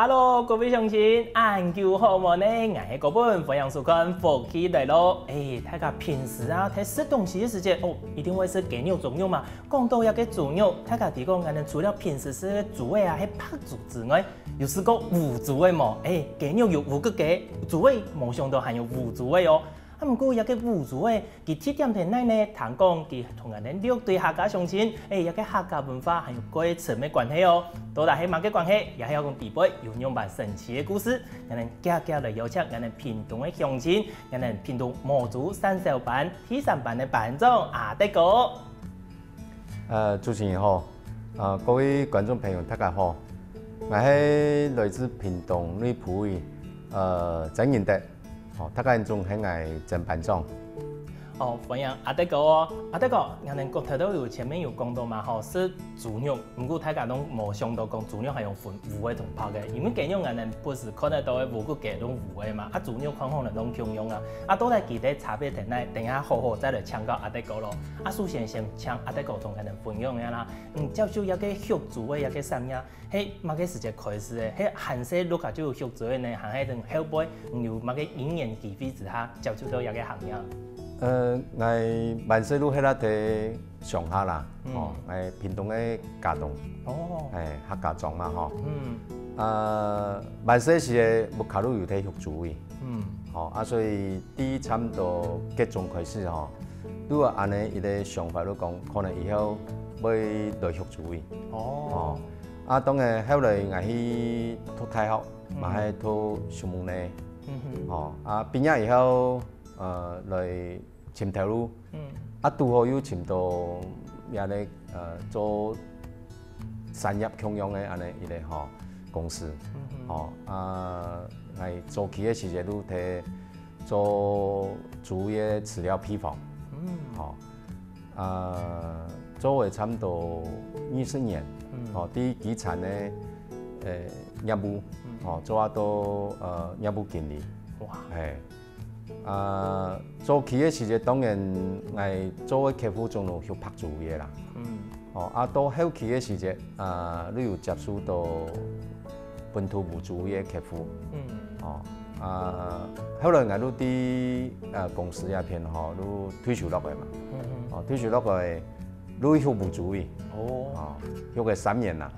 Hello，各位乡亲，研究好无呢？我係嗰本分享書刊福氣嚟咯。大家平時啊睇吃東西嘅時節，一定會食雞肉、豬肉嘛。講到一個豬肉，大家提講，除了平時食豬胃啊，係白豬之外，有試過無豬胃冇？雞肉有5個雞，豬胃冇想到還有無豬胃哦。不過一個無豬胃，佢特點喺哪呢？聽講佢同人哋對客家鄉親，一個客家文化還有幾層嘅關係哦。到底係乜嘅關係？也係有個地位，有兩版神奇嘅故事。人哋家家嚟邀請人哋屏東嘅鄉親，人哋屏東毛族三小班第3班嘅班長阿德哥。主持人好，各位觀眾朋友大家好，我係來自屏東內埔嘅曾仁德。大家仲係我曾班長。歡迎阿德哥哦，阿德哥，我哋個頭都有前面有講到嘛，是豬肉，不過大家都冇想到講豬肉係用分5個同拍嘅，因為雞肉我哋不是看得到嘅5個雞都5個嘛，豬肉看可能都共用啊，到底具體差別喺哪？等下好好再來請教阿德哥咯。首先請阿德哥同我哋分享下啦，接受一個學豬嘅一個產業，喺乜嘅時節開始嘅？喺韓式陸家就有學豬嘅呢，行喺種後輩有乜嘅因緣機會之下接觸到一個行業。我萬世路喺那地上下啦，我屏東嘅家棟，客家莊嘛，萬世時木卡路有睇學豬嘅，所以啲差唔多結種開始如果按呢一個想法嚟講，可能以後會來學豬嘅，當然後來我去讀大學，嘛係讀上門咧，畢業以後。來尋條路，拄好又尋到也咧做產業共用嘅安尼一個公司，係早期嘅時節都睇做豬嘅飼料批發，做咗差唔多20年，啲基層嘅業務，做下到業務經理，係。做企業時節當然係做嘅客戶仲有學拍豬嘢啦，到後期嘅時節，你有接觸到本土無豬嘅客戶，後來我都啲公司也偏都推出落嚟嘛，推出落嚟都學無豬嘅，學嘅3年啦，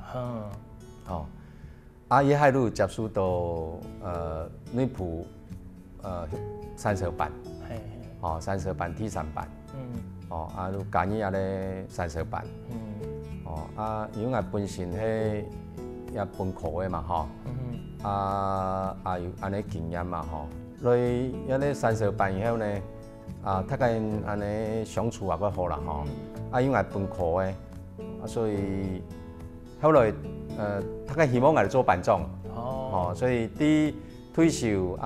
也係都有接觸到內埔三小班，三小班第3班，都加入下咧三小班，因為我本身係也本科嘅嘛，有安尼經驗嘛，來一咧三小班以後呢，大家安尼相處也較好啦，因為本科嘅，所以後來大家希望我哋做班長，所以啲退休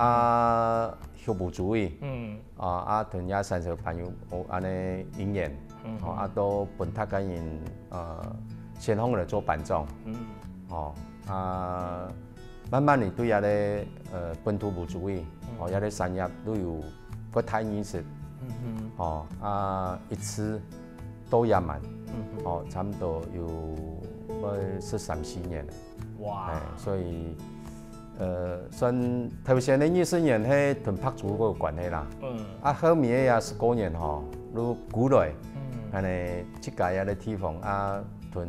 學無豬嘅，同也三小朋友安尼經驗，都本他個人先鋒嚟做班長，慢慢地對下咧本土無豬嘅，一啲產業都有個太認識，一次都1萬，差唔多有13、14年，所以。算頭先呢20年係同拍豬嗰個關係啦，後面也10多年都過來，係呢即個一啲地方同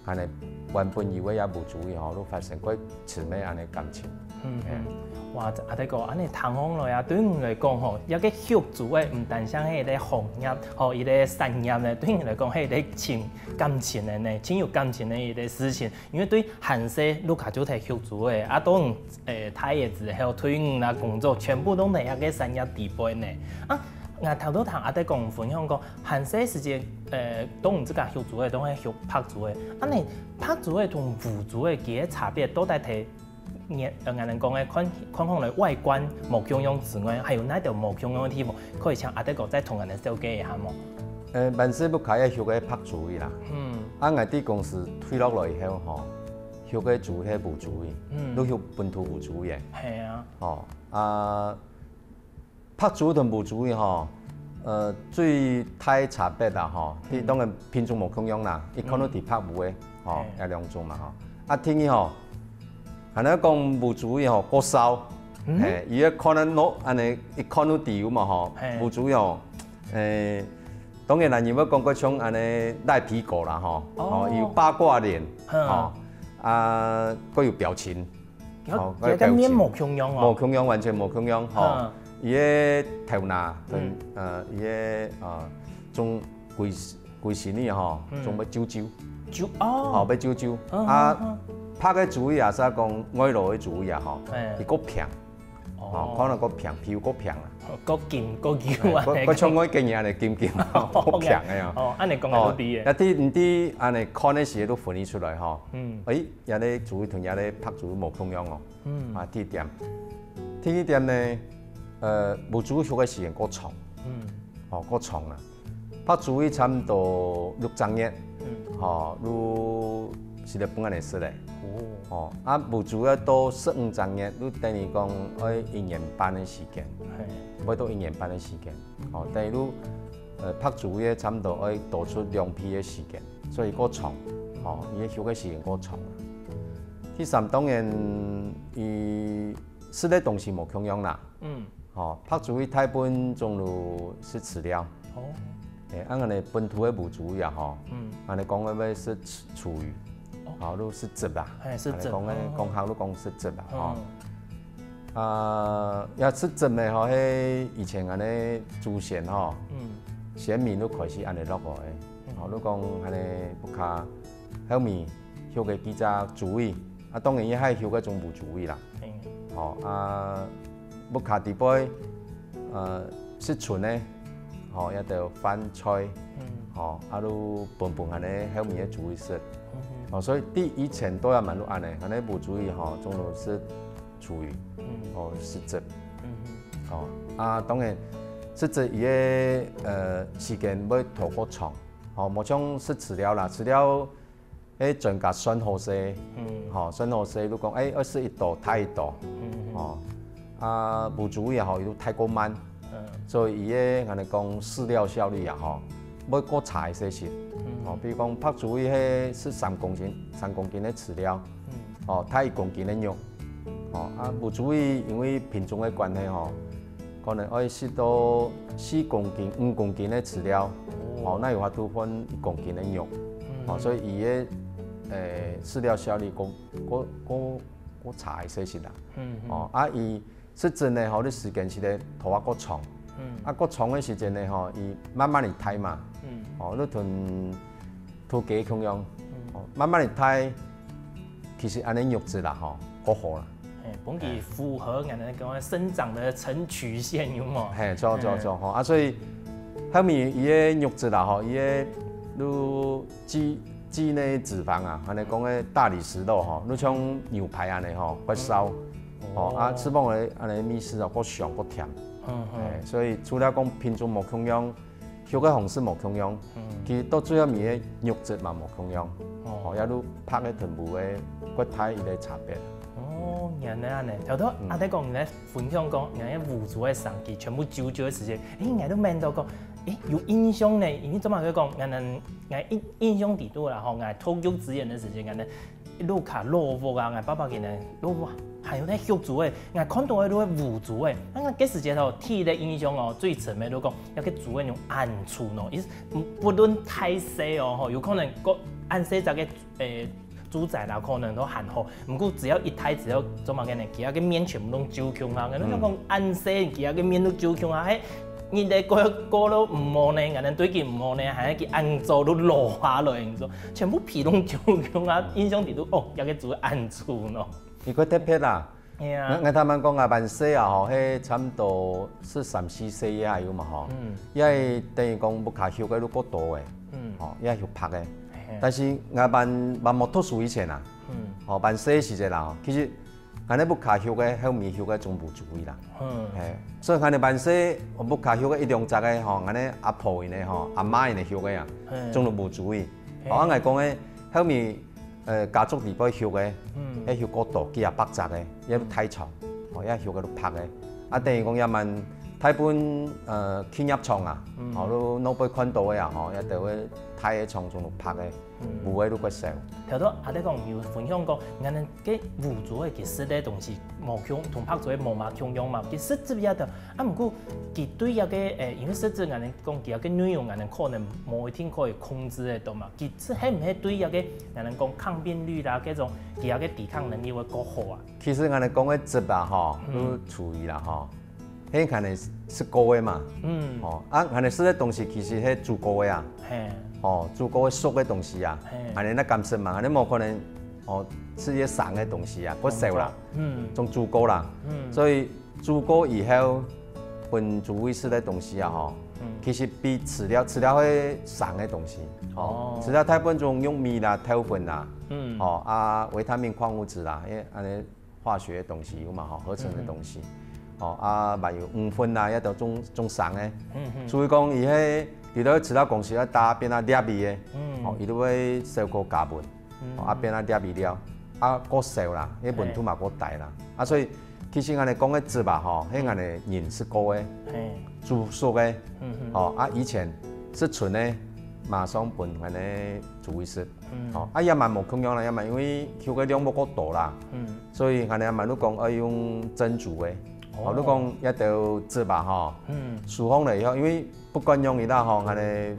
係呢原本以為也無豬嘅都發生過親密安尼感情。哇！阿德哥，安尼談講來對我來講一個學豬嘅唔單止係一個行業，一個產業咧，對我來講係一個情感情嘅呢，情有感情嘅一個事情。因為對韓式陸家就係學豬嘅，當太爺之後退伍啦工作，全部都係一個產業地位呢。我頭都同阿德哥分享過，韓式時節都唔知個學豬嘅，都係學拍豬嘅。安尼拍豬嘅同無豬嘅幾個差別都係睇。我哋講嘅看嚟外觀冇共用之外，還有哪條冇共用嘅地方，可以請阿德哥再同人哋紹介一下冇？萬世不開學嘅拍豬嘅啦，我啲公司退落來以後，學嘅豬係無豬嘅，都學本土無豬嘅。係拍豬同無豬嘅最大差別啦，啲當然品種冇共用啦，一看到啲拍無嘅，有2種嘛，天氣安尼讲无注意吼，过烧，嘿，伊个可能攞安尼一看到底有嘛吼，无注意吼，当然啦，你要讲个像安尼赖皮狗啦吼，哦，有八卦脸，吼，啊，佮有表情，哦，跟面无穷样哦，无穷样，完全无穷样，吼，伊个头拿，伊个种规身呢吼，种要揪揪，哦，要揪揪，啊，拍个主意也是讲外露的主意啊吼，伊个平。哦，可能个平皮肤个平啦，个劲个球啊，个像我经验安尼金金，个平个呀。哦，安尼讲係啲嘅。一啲唔啲安尼看嘅時都分離出來吼。有啲主同有啲拍主無同樣哦。第一點，第二點呢，無主學嘅時間過長。過長啦。拍主差唔多6個月。你是日本安尼說咧。無主要到15個月，你等於講要1年半嘅時間，要到1年半嘅時間。等於你拍主嘅差唔多要多出2批嘅時間，所以過長。伊嘅休嘅時間過長。第三當然，伊食嘅東西無共樣啦。拍主嘅大部分種類是飼料。安尼本土嘅無主呀吼，安尼講嘅要是廚餘。都是汁啦，是汁。講好都講是汁啦，要是汁的吼，迄以前安尼祖先吼，先民都開始安尼落個誒，你講安尼不卡後面休個幾隻主意，當然伊係休個種無主意啦，不卡地杯，是純的，一條飯菜，都拌拌安尼後面嘅主意食。所以第一前都要蠻多安尼，安尼無注意吼，種都是廚餘，是汁，當然是汁伊個時間要拖過長，無像是飼料啦，飼料迄專家選好勢，選好勢，你講21度太1度，無注意吼，伊都太過慢，所以伊個安尼講飼料效率也吼，要過差些些。比如講拍主意迄是3公斤的飼料，太1公斤的肉，無主意因為品種的關係吼，可能要食到4公斤、5公斤的飼料，那有法度分1公斤的肉，所以伊個飼料效率個差一些些啦，伊是真的吼，你時間是咧拖啊個長，個長的時間呢吼，伊慢慢地太嘛，你同土雞共樣，慢慢地太，其實安尼肉質啦吼，個好啦。本地符合人哋講生長的成曲線有冇？錯吼，所以後面伊個肉質啦吼，伊個你雞呢脂肪啊，安尼講個大理石肉吼，你像牛排安尼吼，骨燒，吃飽個安尼米絲啊，個香個甜，所以除了講品種無共樣。休個方式無共樣，其實到最後面嘅肉質嘛無共樣，也都拍嘅全部嘅骨體伊個差別。原來安尼，頭頭阿弟講你咧分享講，人家無主嘅神奇，全部久久嘅時間，人都問到講，有印象呢？因為怎麼佢講，人印象地度啦，吼，人偷腳子人嘅時間，人路卡落貨啊，人爸爸嘅人落貨。還有咧學主誒，我看到嘅都係無主誒。我嗰時間吼，睇咧印象哦，最前面都講要去煮嗰種暗廚咯，伊不論太細哦，吼，有可能個暗細隻嘅主材啦，可能都還好。不過只要一睇，只要做乜嘅呢，其他嘅面全部都焦香啊！我哋講暗細，其他嘅面都焦香啊！喺你哋個都唔好呢，我哋對佢唔好呢，係佢暗做都落下來，你說全部皮都焦香啊！印象地都哦，要去煮暗廚咯。伊個特別啦，我他們講啊，萬歲啊吼，迄差唔多是3、4歲以下有嘛吼，因為等於講不卡休個都過多誒，因為休拍誒，但是我萬冇特殊以前啊，萬歲時節啦，其實安尼不卡休個後面休個總無注意啦，所以安尼萬歲我不卡休個一兩隻個吼，安尼阿婆因誒吼，阿媽因誒休個啊，總都無注意，我講誒後面。家族裡邊休嘅，休個多幾啊百隻嘅，也太長，也休個都拍嘅。等於講也蠻台本企业创啊，吼，你老爸看到的啊，吼，也就会台的创中拍的，有的都过少。头头阿弟讲有分享讲，俺们给武族的其实的东西无强，同拍做无嘛强用嘛，其实质也得。啊，不过佢对那个因为实质俺们讲佢那个内容，俺们可能无一定可以控制得到嘛。其实系唔系对那个俺们讲抗病率啦，嗰种佢那个抵抗能力会更好啊？其实俺们讲的质吧，吼，都处于啦，吼。迄可能是高的嘛，哦，啊，可能是个东西其实迄足够的啊，哦，足够的熟的东西啊，可能那甘蔗嘛，可能无可能哦吃些散的东西啊，过少啦，种足够啦，所以足够以后分主维式的东西啊，吼，其实比饲料迄散的东西，哦，饲料太本种用米啦、豆粉啦，哦啊维他命、矿物质啦，因为安尼化学的东西有嘛，吼合成的东西。哦啊，还有黄分啦，也都种送的。所以讲，伊迄伫咧饲料公司咧打变啊粒味的，哦，伊都会小过加温，啊变啊粒味了，啊过少啦，迄温度嘛过大啦，啊所以其实安尼讲的质吧，吼，迄安尼饮是高的，煮熟的，哦啊以前是纯的，马上分安尼煮维式，哦啊也蛮无空用啦，也蛮因为收个量无够大啦，所以安尼也蛮都讲要用蒸煮的。哦，你讲一条汁吧，吼，疏放了以后，因为不管用伊啦，吼，安尼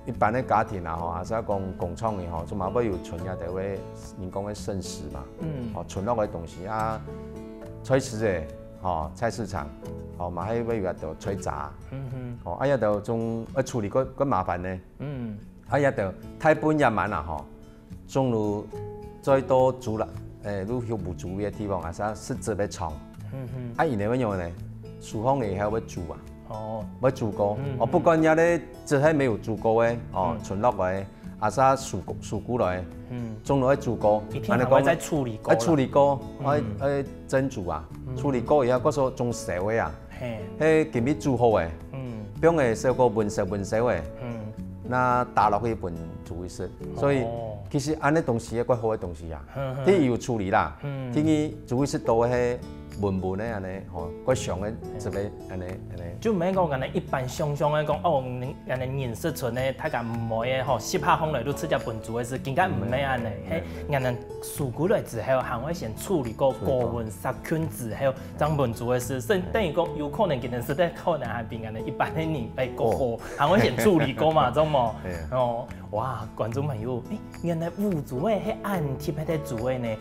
一般的家庭啊，吼，还是讲工厂的吼，就嘛要有存一条个人讲的剩食嘛，哦，存落的东西啊，炊事的，吼，菜市场，哦，嘛迄要有一条炊炸，哦，啊一条种要处理个麻烦呢，啊一条太本也蛮啦，吼，种如最多煮啦，如有不足的地方，还是实质的厂。啊，伊那用呢，厨房里还要煮啊，哦，要煮过，哦，不管人咧，这还没有煮过的，哦，存落来，啊啥熟骨来，种落去煮过，安尼讲再处理过，处理过，蒸煮啊，处理过以后，嗰时候种熟的啊，迄今日煮好的，并会烧过焖熟的，那打落去焖煮一食，所以其实安尼东西个好的东西啊，第一有处理啦，第二煮一食多迄。文的安尼吼，过上的这个安尼，就免讲安尼一般常常的讲哦，安尼饮食存的，大家唔会吼，10下风来都吃只笨煮的是，更加唔免安尼。嘿，安尼熟过来之后，还会先处理过高温杀菌之后，将笨煮的是，所以等于讲有可能今天是在可能还比安尼一般的人被过好，还会先处理过嘛，懂冇？哦，哇，观众朋友，原来武族的迄按特别在煮的呢，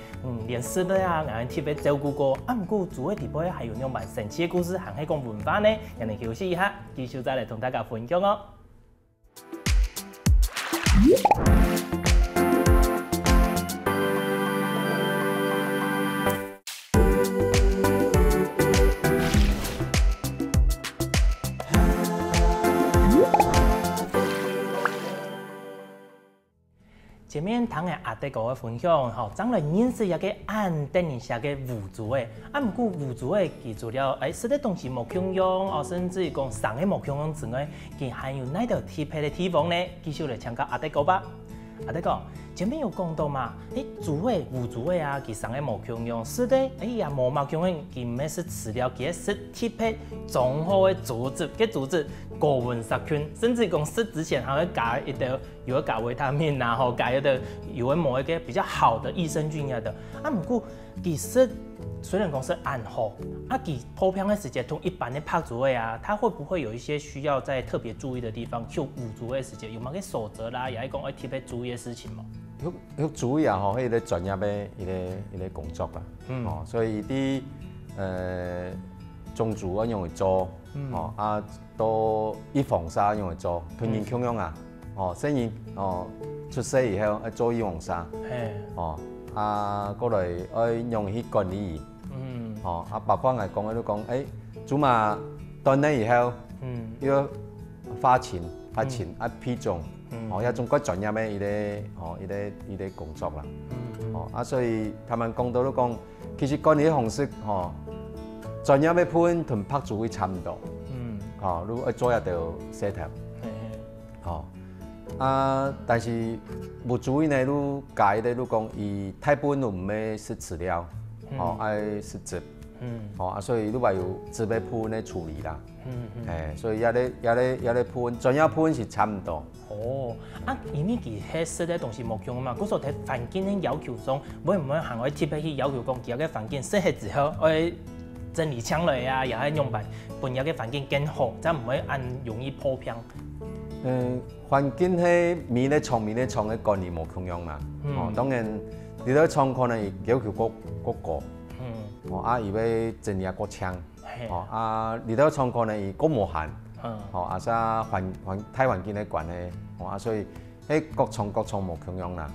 连吃的啊，按特别照顾过，啊，不过。煮的地方还有那种蛮神奇的故事，还系讲文化呢，让你休息一下，继续再来同大家分享哦。前面听的阿弟哥的分享，吼，将来认识一个按等一下个武族的，啊，不过武族的其除了吃的东西无共用，哦，甚至于讲上的无共用之外，佢还有哪条特别的地方呢？继续来请教阿弟哥吧。阿弟哥，前面有讲到嘛，族的武族的啊，佢上的无共用，是的，呀，无嘛共用，佢唔是饲料，佢是特别综合的组织，嘅组织。高温杀菌，甚至讲吃之前还会加一条，有加维他命啊，后加一条有会某一个比较好的益生菌呀的。啊，不过其实虽然讲是暗号，啊，其剖片的时间同一般的拍煮的啊，它会不会有一些需要在特别注意的地方？就五煮的时间有冇个守则啦，也系讲要特别注意的事情嘛？要注意啊，吼，迄个专业的一个工作啦，哦，所以啲种煮我用来做，哦啊。都预防沙用来做，吞咽共用啊，哦，生意哦出世以后要做预防沙，哦啊过来要用去管理，哦啊包括来讲都讲，煮嘛炖了以後，要發錢啊批種，哦一種較專業的一個工作啦，哦啊所以他們講到都講，其實管理方式哦專業的判同拍煮會差唔多。哦，如果做一條舌頭，哦，啊，但是無注意呢，你解的你講伊太本唔咩是飼料，哦，愛是汁，啊，所以你话有自备铺温的处理啦，所以也咧铺温，专业铺温是差唔多。因为其迄设的东西木强嘛，嗰所喺环境的要求上，会唔会行去特别去要求讲，其他嘅环境适合之后，整理墙类啊，也係用办，本日嘅环境更好，才唔会按容易破片。环境喺面咧创嘅概念无同样嘛。当然你咧创可能要求嗰個，伊要整理個牆，你咧创可能嗰無限，太環境嘅關係，所以喺各創無同樣啦。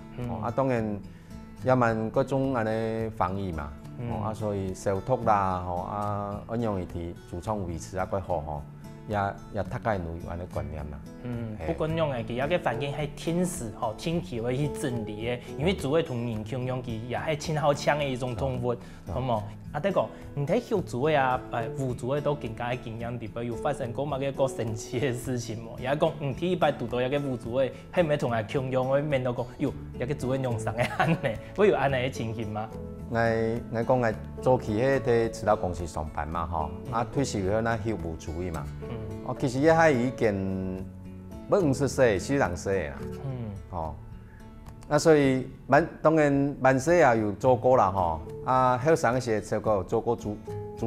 當然也問嗰種安尼防疫嘛，所以消毒啦，安樣議題主創維持較好，也大概有安尼觀念啦。不管用嘅，其他嘅環境係天時天氣會去整理嘅，因為主要同人共用佢也係真好搶嘅一種動物，好冇？第個，唔睇學主嘅無主嘅都更加經驗啲，比如發生過乜嘅個神奇嘅事情喎。也講唔睇一擺讀到一個無主嘅，係咪同人共用嘅面到講，喲，一個主嘅用上嘅安尼，會有安尼嘅情形嗎？我講早期喺啲指導公司上班嘛，退休後那學無主嘅嘛。其實也係已經要50歲、40歲啦。所以當然萬歲也有做過啦，後生嘅時候做過主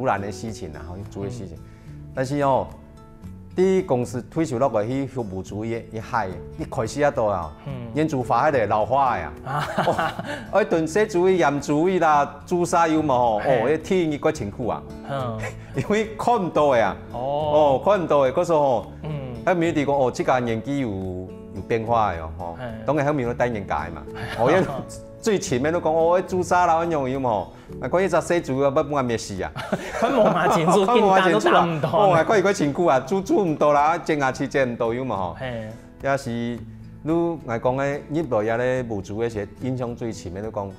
人嘅事情啦，做嘅事情。但是啲公司退休落來去學無主嘅一害，一開始一度研究法喺度老化呀。一頓寫主義、驗主義啦，朱砂油嘛，一天一個辛苦啊。因為看唔到嘅啊，看唔到嘅嗰時候，喺面啲講這個年紀有變化嘅當然喺面都等人解嘛。最前面都講朱砂啦，樣樣嘛，關於隻寫主嘅不關咩事啊。佢冇嘛前主，見大都打唔到。關於個辛苦啊，煮唔到啦，蒸牙齒蒸唔到樣嘛。也是你講嘅入來也咧無主嘅時，印象最前面都講。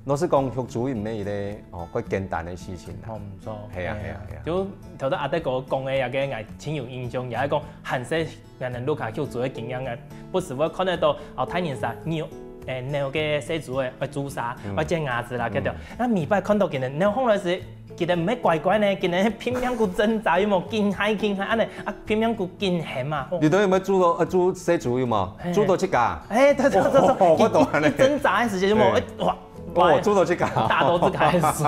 老實講，學主唔係咧，個簡單嘅事情。唔錯。係啊。就頭先阿德哥講嘅也個，我挺有印象，也係講韓式人哋錄下學主嘅經驗嘅，不是我看得到太年啥牛嘅寫主嘅朱砂或者牙子啦嗰條，米拜看到佢哋，然後後來時佢哋唔係乖乖呢，佢哋偏偏個掙扎有冇驚嚇安尼，偏偏個驚嚇嘛。你都有冇煮寫主有冇？煮到這架？對，掙扎嘅時間有冇？哇！煮到這架，大到這開始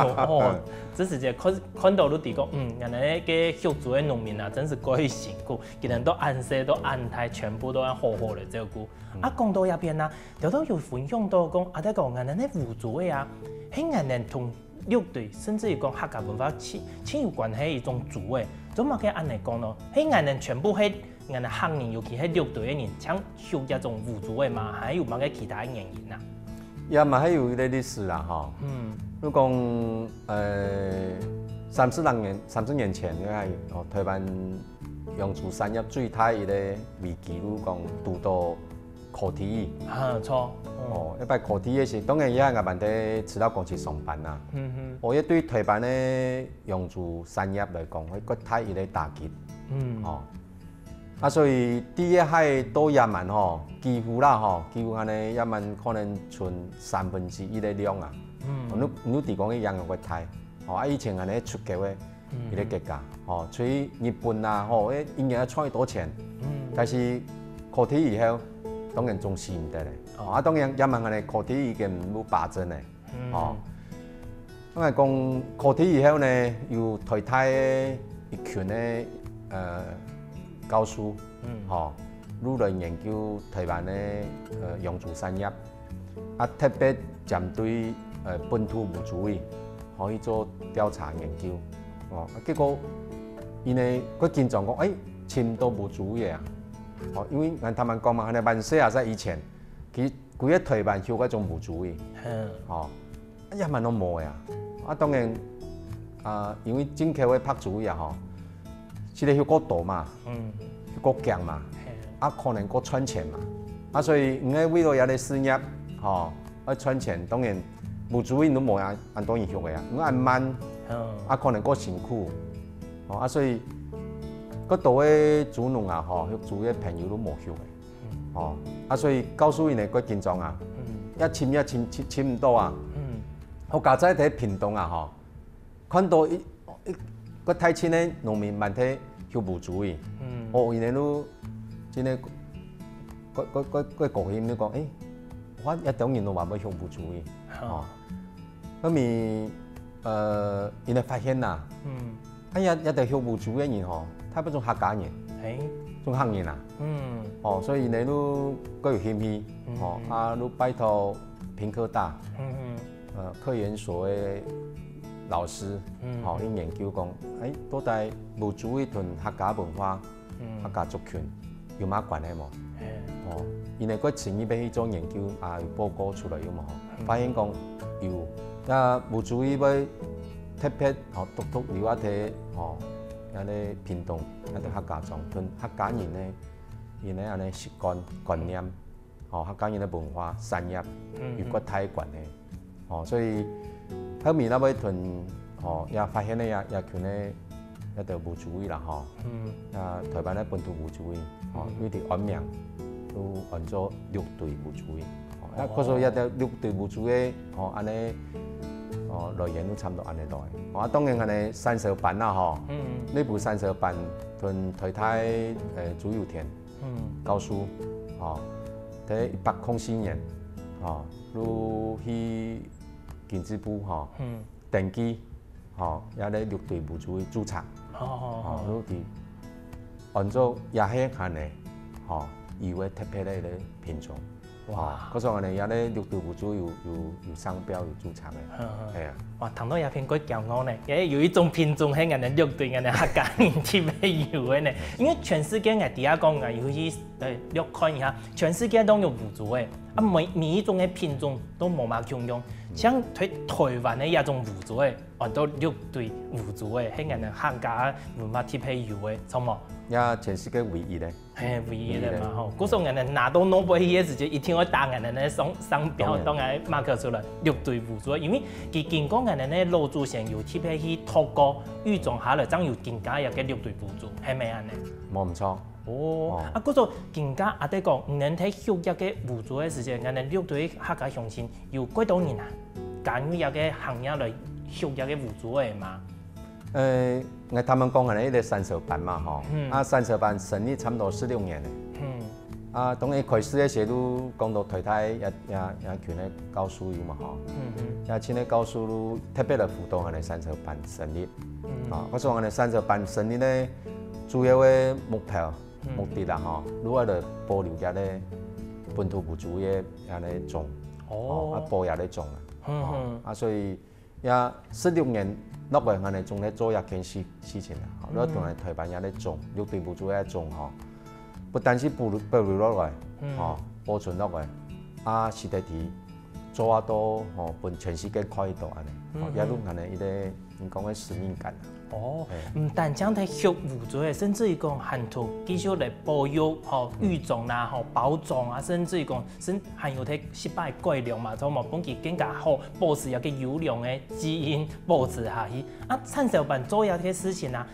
這時間看到都地講，人哋嘅學主嘅農民啊，真是過於辛苦，佢哋都安息都安泰，全部都要好好的照顧。講到入邊啊，都有分享到講，在講人哋無主嘅啊，係人哋同樂隊，甚至於講客家文化親有關係一種主嘅，怎麼嘅安尼講咯？係人哋全部係人哋行人，尤其係樂隊嘅人，搶學一種無主嘅嘛，還有乜嘅其他嘅原因啊？也嘛係有啲歷史啦，你講30年前嘅台灣陽竹產業最大一個危機，你講遇到課題。錯。一擺課題嘅時，當然也係我哋喺指導公司上班啦。我一對台灣嘅陽竹產業嚟講，係個大一個打擊。所以第一係到也萬幾乎啦，幾乎安尼也萬可能存1/3嘅量啊。你哋講嘅養個大，以前安尼出價嘅一個價格，所以日本啊，一年賺多錢，但是課題以後當然重視唔得咧。當然也萬安尼課題已經冇把真咧。因為講課題以後呢，有台大嘅一群嘅教授，愈來研究台灣嘅陽竹產業，特別針對本土無主義可以做調查研究。結果因為佢經常講，簽到無主義啊，因為按他們講嘛，喺萬歲也在以前，佢規個台灣有嗰種無主義，一萬都冇呀。當然因為政客會拍主意啊，是咧要過度嘛，過強嘛，可能過賺錢嘛，所以唔係為咗有啲事業，去賺錢，當然無主意都冇人按當然學嘅呀，我按慢，可能過辛苦，所以嗰度嘅主農啊，學主嘅朋友都冇學嘅，所以告訴人哋個現狀啊，一簽唔到啊。我家仔喺屏東啊，看到个太深的农民蛮体休无主意，因为都真个个高兴，你讲我一种人都话要休无主意，咁咪因为发现啦，一定休无主意的人吼，他不种客家人，种客人啊，所以你都各有兴趣，都拜托平科大，科研所的老师，去研究讲，到底无主意同客家文化、客家族群有乜关系冇？因为佢前一要去做研究，有报告出来有冇？发现讲有，无主意要特别独留一啲有啲偏动，有啲客家庄，同客家人咧，因为安尼习惯观念，客家人嘅文化产业與骨太關係，所以後面那位同也發現咧也權咧一條無主義啦，台灣咧本土無主義，呢啲安名都按咗6隊無主義，嗰時候一條6隊無主義，安尼。來源都差唔多安尼來，當然係三色版啦，呢部三色版同台台朱佑田教書，喺104年，都去經濟部登記，也咧6隊無主義註冊，都係按照也係限嘅，以為特別咧品種。哇！嗰時候我哋有咧6隊無主有商標有註冊嘅，係啊。哇！談到也偏鬼驕傲呢，因為有一種品種係我哋6隊我哋客家人特別有嘅呢。因為全世界我哋而家講嘅，尤其略看一下，全世界都有無主嘅，每一種嘅品種都冇乜共用。像台灣嘅一種無主嘅，按到6隊無主嘅，係我哋客家文化特別有嘅，錯冇？也全世界唯一咧，唯一咧嘛吼。嗰時候人哋拿到諾貝爾嘅時陣，一定要打人哋咧商標，當然 mark 出來6隊無主，因為佢經過人哋咧老祖先有特別去透過預種下來，將有更加有嘅6隊無主，係咪啊？冇唔錯。嗰時候更加阿弟講，人哋學一嘅無主嘅時陣，人哋6隊客家鄉親有幾多年啊？揀有一個行業來學一個無主嘅嘛？我他們講係呢個三色班嘛，三色班成立差唔多16年咧。當然開始嘅時都講到台台也權咧教書有嘛，也請咧教書都特別嚟輔導我哋三色班成立。嗰時候我哋三色班成立咧，主要嘅目的啦，如果嚟保留下咧本土無主嘅咧種，保也咧種所以也16年。落來我哋仲咧做一件事情啦，如果同埋台灣也咧種6隊無主嘅種，不單是保留落來，保存落來，是得啲做啊多，本全世界看到安尼，也都安尼一個你講嘅使命感。唔單將佢學無主嘅，甚至於講hand圖繼續嚟保育、育種啦、保種啊，甚至於講還有啲失敗改良嘛，從冇本佢更加好保持一個優良嘅基因保持下去。三色班做一啲事情啊，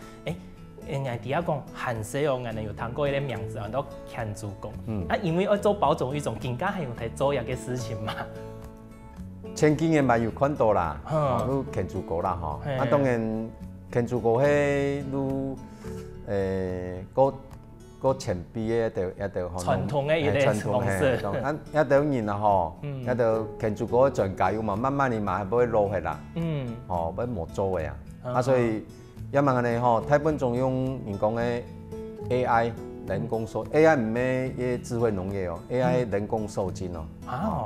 人哋底下講韓式人哋有聽過一個名字叫做天主公，因為要做保種育種，更加係用嚟做一個事情嘛。前幾年咪有看到啦，都天主國啦，當然。天主國係都個前輩嘅一條傳統嘅一個方式，一條人啦一條天主國嘅專家要嘛，慢慢你嘛係會落去啦，要冇做嘅所以因為我哋台灣仲用人講嘅 AI 人工受 AI 唔係智慧農業，AI 人工受精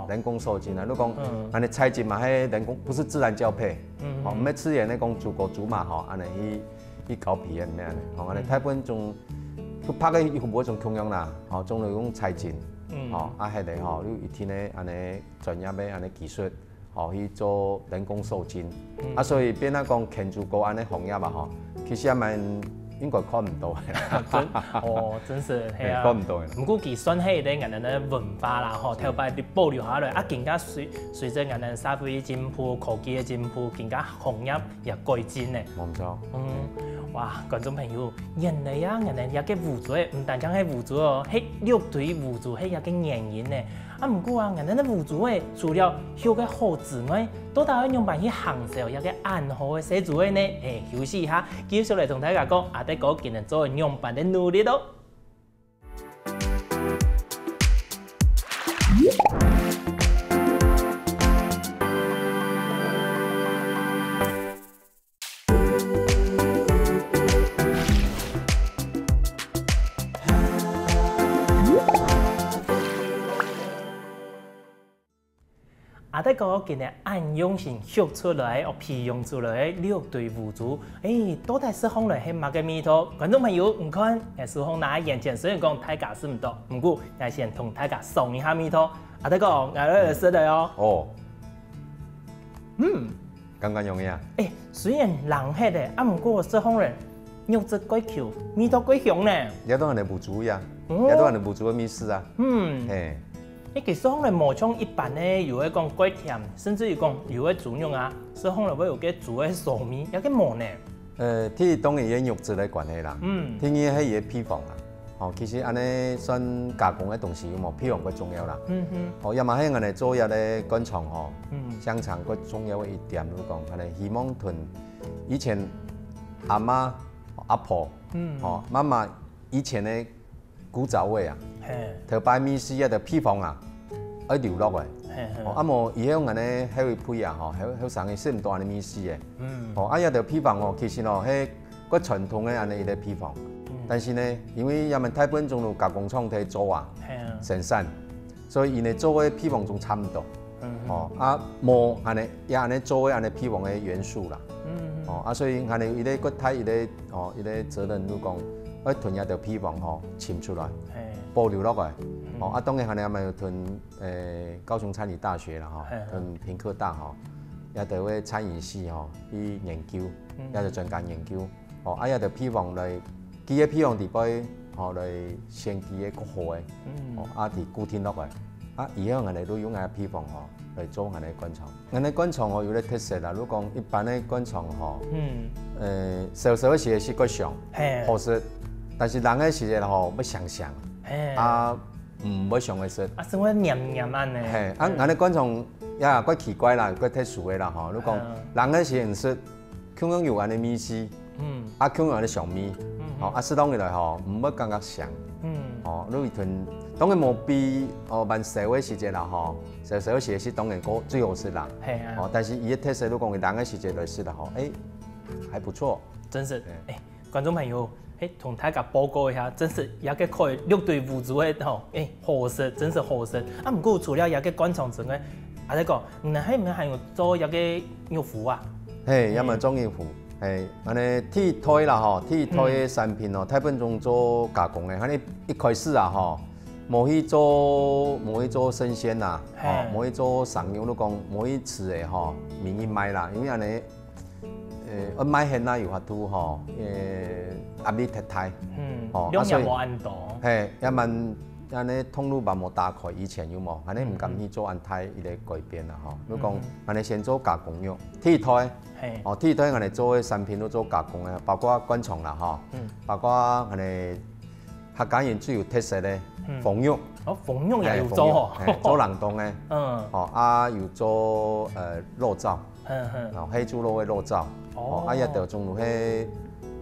人工受精啊！你講，安尼採集嘛係人工，不是自然交配，唔係自然咧講煮個煮嘛安尼去搞皮嘅咩安尼，安尼台灣仲佢拍嘅服務仲共樣啦，仲係用採集，係嚟你一天咧安尼專業嘅安尼技術，去做人工受精，所以變啊講天主國安尼行業啊其實也蠻。應該看唔到真是係啊，看唔到嘅。唔過佢算係咧，人哋嘅文化啦，頭擺啲保留下來，更加隨着人哋社會嘅進步、科技嘅進步，更加行業也改進咧。冇錯。哇，观众朋友，原来啊，原来也个辅助诶，唔单讲系辅助哦，系乐队辅助系一个原因呢。啊，唔过啊，原来咧辅助诶，除了学个好之外，都打算用办去享受一个安好诶写作诶呢。诶，休息一下，继续来同大家讲阿德哥今日做用办的努力咯。阿德哥今日按用性学出来，培养出来乐队辅助，到底是放来系乜嘅味道？观众朋友唔看，是放拿眼前虽然讲大家是唔多，唔过我先同大家送一下味道。阿德哥，我来试嚟哦。哦，刚刚容易啊？虽然冷黑的，唔过是放人肉质过 Q， 味道过香呢。也都系你补足呀，也都系你补足嘅意思啊。其实放嚟磨枪一般咧，有一讲过甜，甚至于讲有一作用啊，是放嚟会有嘅做嘅糯米，有嘅磨呢。ที่當然嘢肉質嘅關係啦。天然係嘢批房啊。其實安尼算加工嘅東西，冇批房嘅重要啦。又嘛喺我哋做嘢咧乾廠香腸個重要嘅一點，如講，我哋希望同以前阿媽、阿婆、媽媽以前嘅古早味啊。頭擺米絲啊，就批房啊，愛流落嘅。冇以後我哋喺會配啊，喺上嘅食唔到安尼米絲嘅。一條批房其實係個傳統嘅安尼一個批房。但是呢，因為人們太本種路加工廠喺做啊，生產，所以因哋做嘅批房仲差唔多。冇安尼也安尼做嘅安尼批房嘅元素啦。所以安尼伊個骨體伊個責任都講，要囤一條批房簽出來。保留落來，當然係你咪屯高雄餐飲大學啦，屯屏科大也就會餐飲系去研究，也就專家研究，也就希望嚟，佢嘅希望地位嚟先佢嘅個好嘅，啲固定落來，以後我哋都用嘅批房嚟做我哋工廠，我哋工廠有啲特色啦，如果講一般嘅工廠少少嘅是個上，好食，但是人嘅時間要想象。唔會上嘅食。生活黏黏安呢。我哋觀眾也怪奇怪啦，怪特殊嘅啦你講人嘅時唔食，香港有安尼米絲，香港有安尼上米，適當嘅來唔會感覺香。你屯當然冇比慢社會時節啦社會時節當然最好食啦。但是伊嘅特色你講人嘅時節來食啦還不錯。真是觀眾朋友。同大家報告一下，真是一個可以樂隊輔助嘅好食，真是好食。唔過除了一個工廠之外，阿德哥，你係唔係有做一個肉脯啊？因為做肉脯，我哋鐵胎啦鐵胎嘅產品太本種做加工嘅，我一開始冇去做生鮮啦，冇去做生肉，你講冇去吃嘅免去賣啦，因為安尼。我買現啦有法度壓力太大，量也冇按到，一問安尼通路把冇打開，以前有冇，安尼唔敢去做安太一個改變啦你講安尼先做加工肉，鐵胎，鐵胎我哋做嘅產品都做加工嘅，包括滾蟲啦包括我哋客家人最有特色嘅鳳肉，鳳肉也有做做冷凍嘅，有做肉燥。黑豬肉嘅肉燥，一條種路係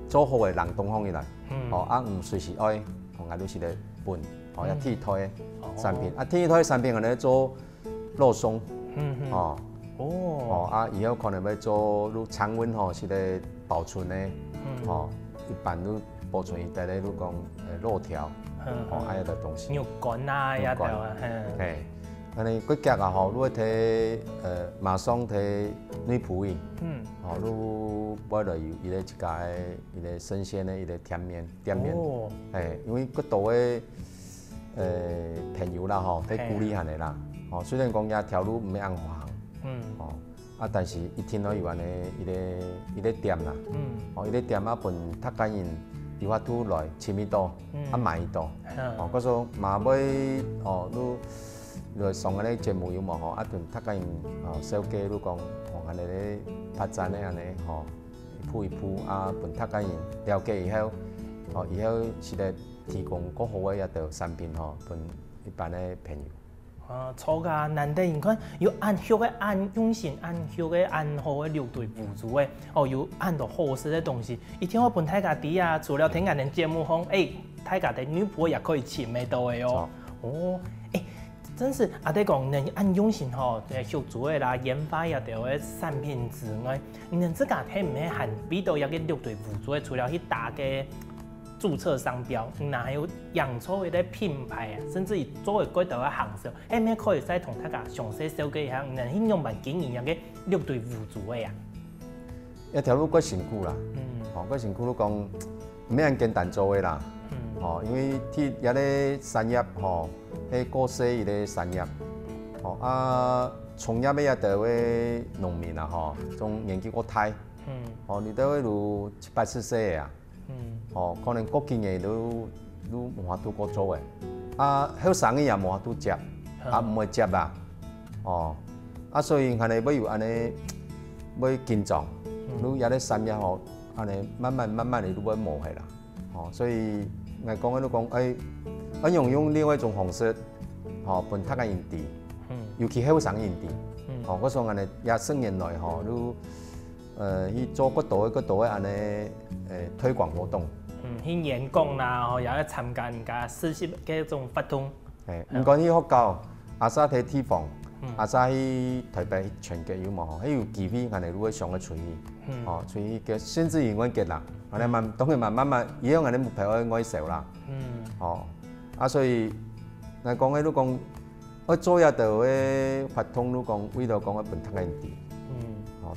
做好嘅冷凍放入來，唔隨時愛，我都是嚟拌，一鐵胎嘅產品，鐵胎產品我哋做肉鬆，以後可能要做常溫是嚟保存嘅，一般都保存喺啲都講肉條，一條東西。肉乾啊，一條啊，安尼骨腳啊，如果睇馬上睇女僕嘅，你買來有伊個一家伊個新鮮嘅伊個甜麵，因為骨度嘅朋友啦，喺鼓勵下嚟啦，雖然講也條路唔係按行，但是一聽到有安尼伊個店啦，伊個店本客家人有法度來親密度，買度，嗰種嘛買你。來上嗰啲節目有冇一段客家人小雞都講，安尼咧發展咧安尼一步一步啊，本他甲因了解以后，以后是来提供更好嘅一道产品本一般嘅朋友。错噶，难得你看有按许个按用心、按许个按好嘅六对辅助嘅，有按到好食嘅东西。一天我本大家底啊，除了听人哋节目讲，大家的女仆也可以请得到嘅哦。真是弟讲，能按用心学做嘅啦，研发一条嘅产品之外，你自家睇唔係限比到一個六對輔助嘅，除了去打嘅注册商標，那還有養出嘅品牌啊，甚至於做嘅幾道嘅行銷，咩可以再同大家詳細了解一下，能應用辦經營一個六對輔助嘅啊？一條路過辛苦啦，過辛苦都講唔係咁簡單做嘅啦，因為啲有啲產業喺過細伊個產業，從業嘅一道嘅農民啊，種年紀過大，你都喺度70-80歲啊。可能國經嘅都無法度過做嘅，後生嘅也無法度接，唔會接啊，所以係你要安尼要緊張，你有啲產業安尼慢慢你都會磨起啦，所以我講都講，用另外一種方式，本他嘅人哋，尤其後生人哋，嗰種安尼20年內都去做嗰度嘅安尼推廣活動。去演講啦，也要參加人家實習嘅種活動。唔講去學校，阿沙睇地方，阿沙去台北全國有冇？喺有機會，我哋都會上去出去，出去嘅甚至於我結啦，我哋當然慢慢，以後我哋目標我受啦，所以我講嘅都講，我做一道嘅活動都講，為咗講嘅本土嘅人哋，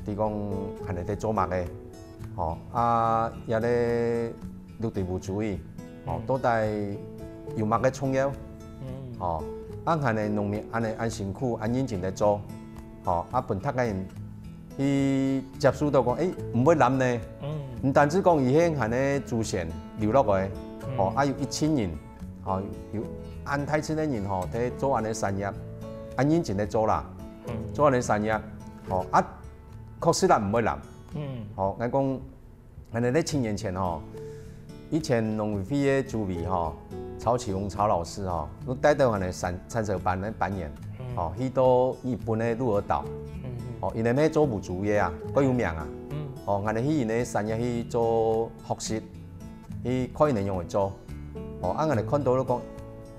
啲講係你哋做乜嘅？有啲六對輔助嘅，都係有乜嘅重要？係你農民按辛苦、按認真嚟做，本土嘅人去接觸到講，唔會諗呢，唔單止講以前係你祖先留落來，有1000人，有按太千嘅人喺做按嘅產業，按認真嚟做啦，做按嘅產業，確實啦唔會諗。我講，我哋10年前以前農委會嘅主委曹啟榮曹老師都帶到我哋產銷班嘅班員，去到日本嘅鹿兒島，因為咩做輔助業啊，好有名啊，我哋去因嘅產業去做學習，去可以能用嚟做，我哋看到都講，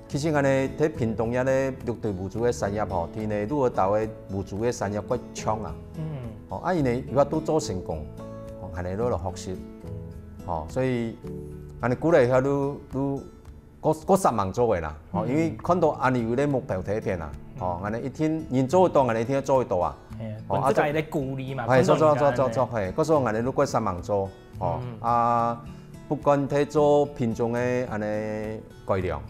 其實我哋喺屏東一啲六對輔助嘅產業，喺呢鹿兒島嘅輔助嘅產業幾強啊。因為如果都做成功，係你攞嚟學習，所以我哋鼓勵下都嗰10萬做嘅啦，因為看到我哋有啲目標睇片啊，我哋一天人做得到，我哋一天做得到啊。本身係你鼓勵嘛，係做，係嗰時候我哋都嗰10萬做，不管睇做品種嘅安尼改良，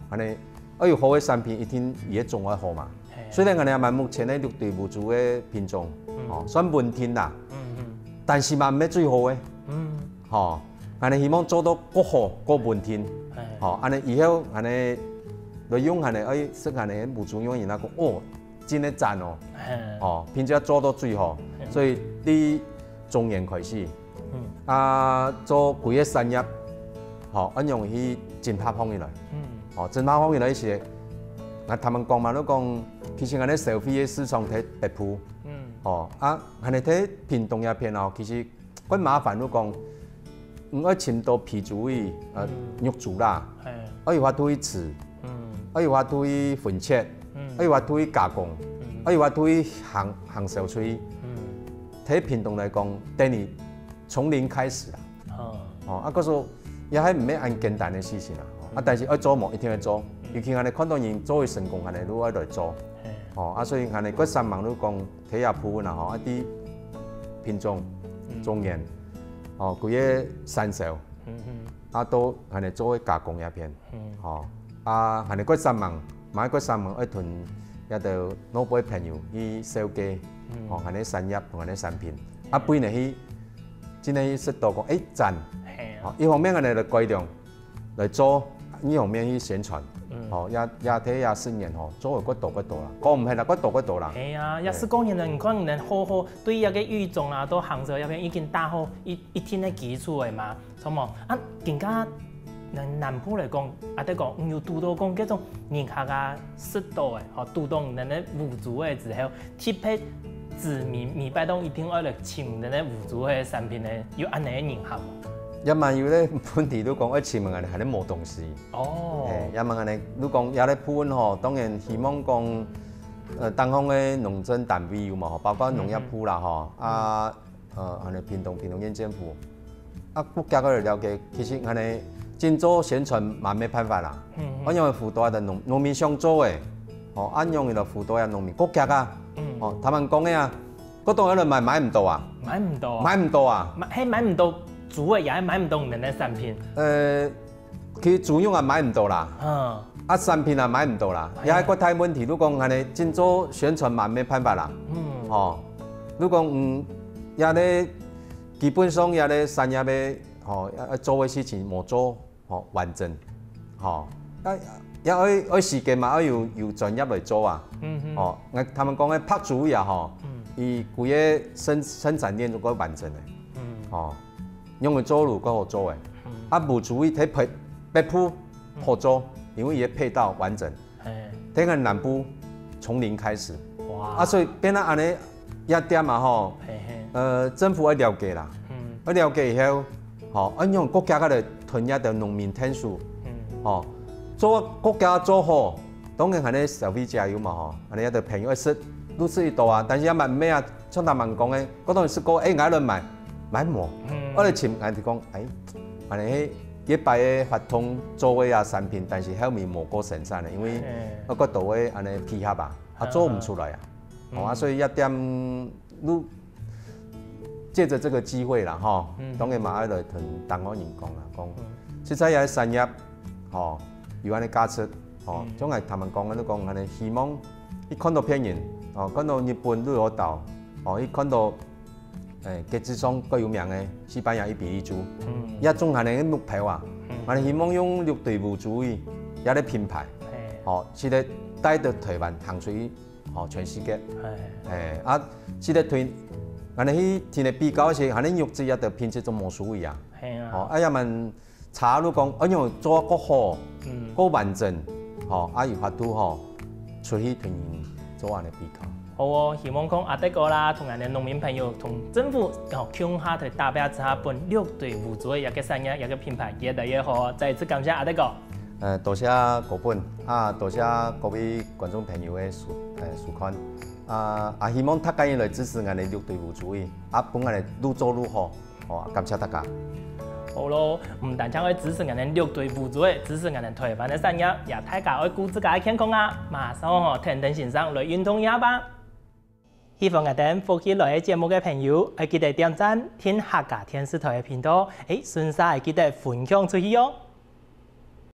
安尼有好嘅產品一天也種得好嘛。雖然我哋目前咧六對輔助嘅品種，算穩定啦，但是嘛唔係最好嘅，我哋希望做到更好、更穩定，安尼以後安尼來用安尼識安尼輔助用人家講，真係讚並且做到最好，所以啲從嚴開始，做幾個產業，按用去進拍方面來，進拍方面來是，他們講嘛都講。其實我哋消費嘅市場睇北部，我哋睇屏東一片其實幾麻煩都講，唔可以尋到皮豬位，肉豬啦，可以話推飼，可以話推分切，可以話推加工，可以話推行銷出去。睇屏東嚟講，等於從零開始啦。嗰時候也係唔係咁簡單嘅事情啦。但是要做冇一定要做，尤其我哋看到人做嘅成功，我哋都喺度做。所以我哋嗰3萬都講睇下鋪啦，一啲品種、種研，佢嘅產銷，都我哋做加工一片，我哋嗰3萬買嗰3萬一囤一道攞俾朋友去銷機，我哋產業同我哋產品，背嚟去真係識到講讚，一方面我哋嚟改良嚟做，一方面去宣傳，吼，也睇也10年吼，做会佫大啦，講唔係啦，佫大啦。係啊，也19年了，你看能好好對一個育種啊，都行咗入邊已經打好一天嘅基礎嘅嘛，錯冇？啊，更加南部嚟講，得講有拄到講嗰種人客啊適度嘅，吼拄到人哋無助嘅之後，特別自明白到一定要嚟請人哋無助嘅產品咧，要安尼嘅人客。一萬有咧本地都講一千萬人係咧冇東西。哦。一萬人都講有咧盤吼，當然希望講東方嘅農政單位有嘛吼，包括農業部啦吼，屏東縣政府，國家嗰度了解，其實真做宣傳嘛沒辦法啦。按樣輔導的農民想做嘅，按樣嚟輔導下農民，國家啊，他們講嘅啊，嗰度有人買唔到啊，買唔到啊，買唔到。主嘅也係買唔到人哋產品。佢主用啊買唔到啦。產品啊買唔到啦。也係國泰問題，如講係真做宣傳嘛，沒辦法啦。如講也咧基本上也咧產業嘅做嘅事情冇做完整，也要時間嘛，要專業嚟做啊。他們講嘅拍主意啊，伊規個生產鏈都夠完整嘅。用嘅做路夠好做嘅，無注意睇北部好做，因為伊配套完整。睇個南部從零開始，所以變咗安尼一點嘛吼，政府要了解啦，要了解以後，按用國家嗰度囤一條農民天數，做國家做好，當然係咧消費者有嘛吼，安尼一條朋友食都食得到啊，但是一問咩啊，像他們講嘅，嗰種是講嗌人買冇。我哋前人哋講，我哋一擺嘅發通做嘅啊產品，但是後面冇過生產嘅，因為嗰度嘅安尼配合做唔出來啊，所以一點都借着這個機會啦，當然嘛，喺度同東方人講啦，講實在有產業，要安尼加速，總係他們講嘅都講安尼，希望一看到騙人，看到日本都有到，一看到。國際上最有名嘅西班牙伊比利豬，一種係你嘅目標啊！我哋希望用綠隊伍主義一啲品牌，是咧帶到台灣行出去全世界。是咧推，我哋去同你比較時，係你肉質一啲品質都冇所謂啊！一問茶都講，一樣做個好，個完整，要發到出去同人做下嚟比較。好哦，希望講阿德哥啦，同人哋農民朋友同政府共下台打拼之下，本綠隊伍做嘅一個產業一個品牌越來越好。再次感謝阿德哥。多謝各本多謝各位觀眾朋友嘅收看。希望大家來支持我哋綠隊伍做嘅，本我哋越做越好。感謝大家。好咯，唔單止可以支持我哋綠隊伍做嘅，支持我哋台灣嘅產業，也大家可以顧自家嘅健康啊！馬上天天線上來運動一下吧。希望我哋福氣來嘅節目嘅朋友，記得點讚天客家電視台嘅頻道，順勢記得分享出去哦。